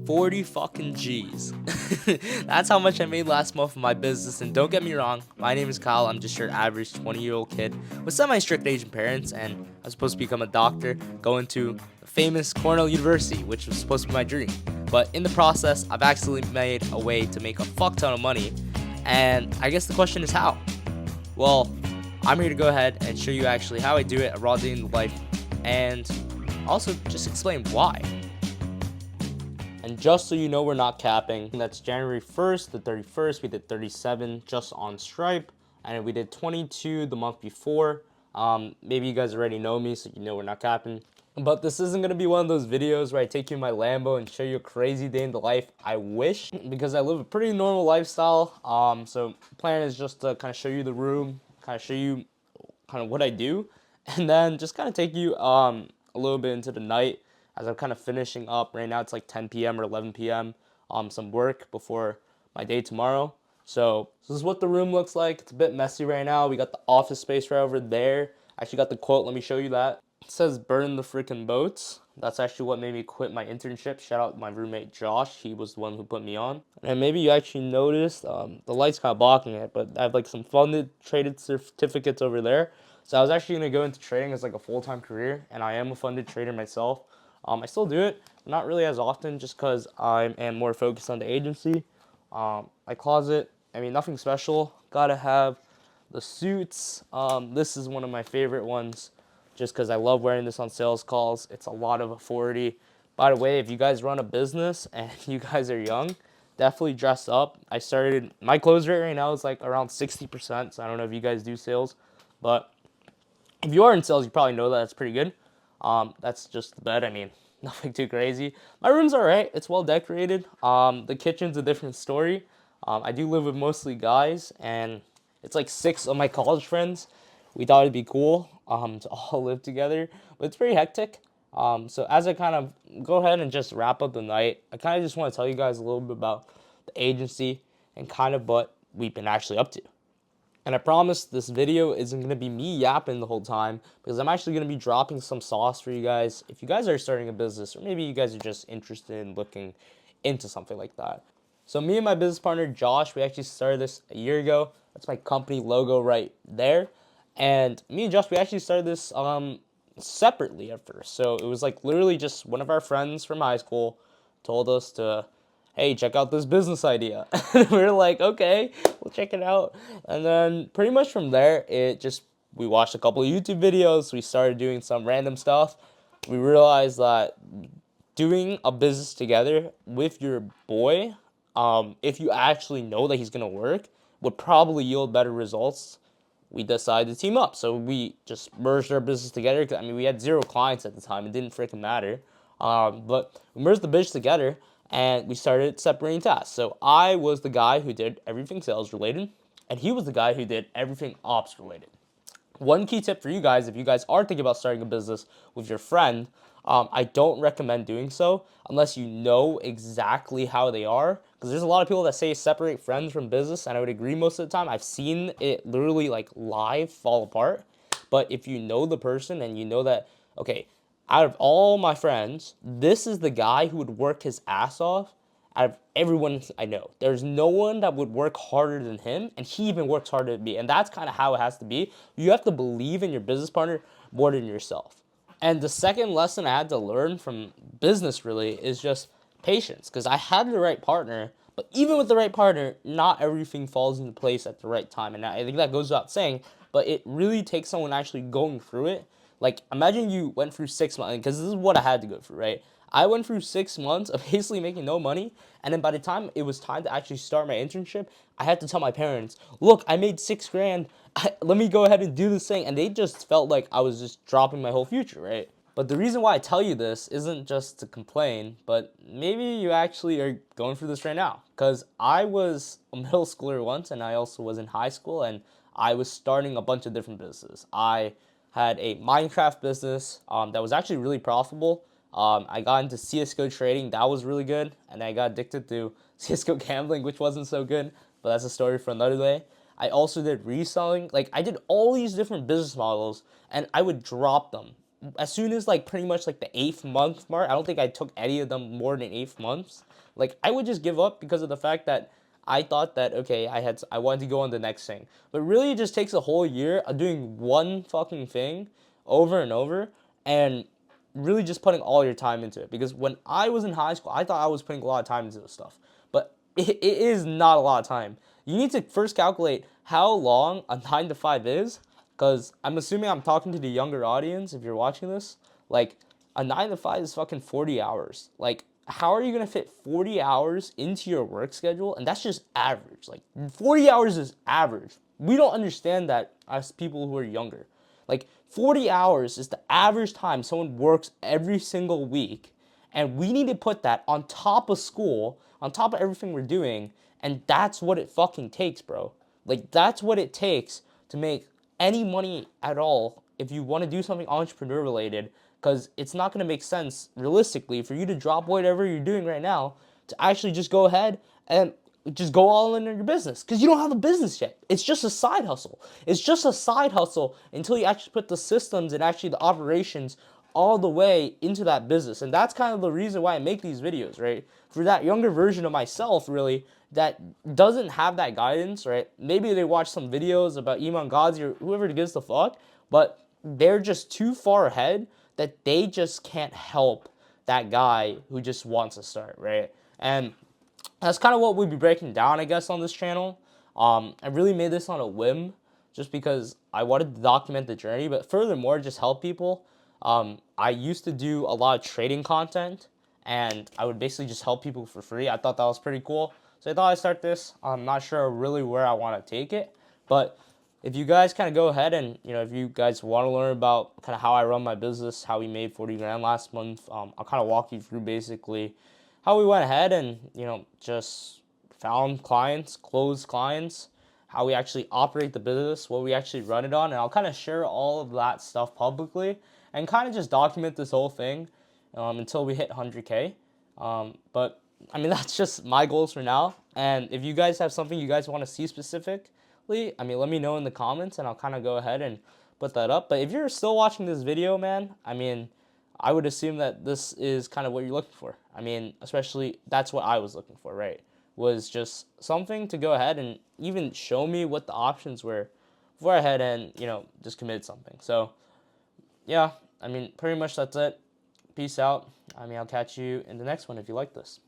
40 fucking G's. That's how much I made last month in my business. And don't get me wrong, my name is Kyle. I'm just your average 20-year-old kid with semi-strict Asian parents, and I was supposed to become a doctor, going to the famous Cornell University, which was supposed to be my dream. But in the process, I've actually made a way to make a fuck ton of money. And I guess the question is how? Well, I'm here to go ahead and show you actually how I do it, a raw day in the life, and also just explain why. And just so you know, we're not capping. That's January 1st to 31st. We did 37 just on Stripe, and we did 22 the month before. Maybe you guys already know me, so you know we're not capping. But this isn't going to be one of those videos where I take you in my Lambo and show you a crazy day in the life. I wish, because I live a pretty normal lifestyle. So the plan is just to kind of show you the room, kind of show you kind of what I do, and then just kind of take you a little bit into the night as I'm kind of finishing up. Right now it's like 10 p.m. or 11 p.m. Some work before my day tomorrow. So this is what the room looks like. It's a bit messy right now. We got the office space right over there. I actually got the quote. Let me show you that. It says burn the freaking boats. That's actually what made me quit my internship. Shout out my roommate Josh. He was the one who put me on. And maybe you actually noticed the light's kind of blocking it, but I have like some funded traded certificates over there. So I was actually going to go into trading as like a full-time career, and I am a funded trader myself. I still do it, not really as often, just because I am more focused on the agency. My closet, I mean, nothing special. Gotta have the suits. This is one of my favorite ones, just because I love wearing this on sales calls. It's a lot of authority. By the way, if you guys run a business and you guys are young, definitely dress up. My close rate right now is like around 60%, so I don't know if you guys do sales, but if you are in sales, you probably know that that's pretty good. That's just the bed. I mean, nothing too crazy. My room's all right. It's well decorated. The kitchen's a different story. I do live with mostly guys, and it's like 6 of my college friends. We thought it'd be cool to all live together, but it's pretty hectic. So as I kind of go ahead and just wrap up the night, I kind of just want to tell you guys a little bit about the agency and kind of what we've been actually up to. And I promise this video isn't going to be me yapping the whole time, because I'm actually going to be dropping some sauce for you guys if you guys are starting a business, or maybe you guys are just interested in looking into something like that. So me and my business partner Josh, we actually started this a year ago. That's my company logo right there. And me and Josh, we actually started this separately at first. So it was like literally just one of our friends from high school told us to, hey, check out this business idea. And we were like, okay, we'll check it out. And then pretty much from there, we watched a couple of YouTube videos. We started doing some random stuff. We realized that doing a business together with your boy, if you actually know that he's going to work, would probably yield better results. We decided to team up. So we just merged our business together. I mean, we had 0 clients at the time. It didn't freaking matter. But we merged the business together, and we started separating tasks. So I was the guy who did everything sales related, and he was the guy who did everything ops related. One key tip for you guys, if you guys are thinking about starting a business with your friend, I don't recommend doing so unless you know exactly how they are. Because there's a lot of people that say separate friends from business, and I would agree most of the time. I've seen it literally like live fall apart. But if you know the person and you know that, okay, out of all my friends, this is the guy who would work his ass off out of everyone I know. There's no one that would work harder than him, and he even works harder than me. And that's kind of how it has to be. You have to believe in your business partner more than yourself. And the second lesson I had to learn from business really is just patience, because I had the right partner, but even with the right partner, not everything falls into place at the right time. And I think that goes without saying, but it really takes someone actually going through it. Like, imagine you went through 6 months, because this is what I had to go through, right? I went through 6 months of basically making no money, and then by the time it was time to actually start my internship, I had to tell my parents, look, I made 6 grand, let me go ahead and do this thing, and they just felt like I was just dropping my whole future, right? But the reason why I tell you this isn't just to complain, but maybe you actually are going through this right now, because I was a middle schooler once, and I also was in high school, and I was starting a bunch of different businesses. I had a Minecraft business that was actually really profitable. I got into CSGO trading. That was really good. And I got addicted to CSGO gambling, which wasn't so good. But that's a story for another day. I also did reselling. Like, I did all these different business models, and I would drop them as soon as like pretty much like the 8th month mark, I don't think I took any of them more than 8 months. Like I would just give up because of the fact that I thought that okay, I wanted to go on the next thing. But really it just takes a whole year of doing one fucking thing over and over and really just putting all your time into it. Because when I was in high school, I thought I was putting a lot of time into this stuff. But it is not a lot of time. You need to first calculate how long a 9 to 5 is, because I'm assuming I'm talking to the younger audience if you're watching this. Like, a 9 to 5 is fucking 40 hours. Like, how are you going to fit 40 hours into your work schedule? And that's just average. Like, 40 hours is average. We don't understand that as people who are younger. Like, 40 hours is the average time someone works every single week. And we need to put that on top of school, on top of everything we're doing. And that's what it fucking takes, bro. Like, that's what it takes to make any money at all if you want to do something entrepreneur related, because it's not going to make sense realistically for you to drop whatever you're doing right now to actually just go ahead and just go all in on your business, because you don't have a business yet. It's just a side hustle. It's just a side hustle until you actually put the systems and actually the operations all the way into that business. And that's kind of the reason why I make these videos, right? For that younger version of myself, really, that doesn't have that guidance, right? Maybe they watch some videos about Iman Ghazi or whoever gives the fuck, but they're just too far ahead that they just can't help that guy who just wants to start, right? And that's kind of what we'll be breaking down, I guess, on this channel. I really made this on a whim just because I wanted to document the journey, but furthermore, just help people. I used to do a lot of trading content, and I would basically just help people for free. I thought that was pretty cool, so I thought I'd start this. I'm not sure really where I want to take it, but if you guys kind of go ahead and, if you guys want to learn about kind of how I run my business, how we made 40 grand last month, I'll kind of walk you through basically how we went ahead and, just found clients, closed clients, how we actually operate the business, what we actually run it on, and I'll kind of share all of that stuff publicly and kind of just document this whole thing until we hit 100K. But, I mean, that's just my goals for now, and if you guys have something you guys want to see specifically, I mean, let me know in the comments, and I'll kind of go ahead and put that up. But if you're still watching this video, man, I mean, I would assume that this is kind of what you're looking for. I mean, especially that's what I was looking for, right? Was just something to go ahead and even show me what the options were before I had and, just committed something. So, yeah, I mean, pretty much that's it. Peace out. I mean, I'll catch you in the next one if you like this.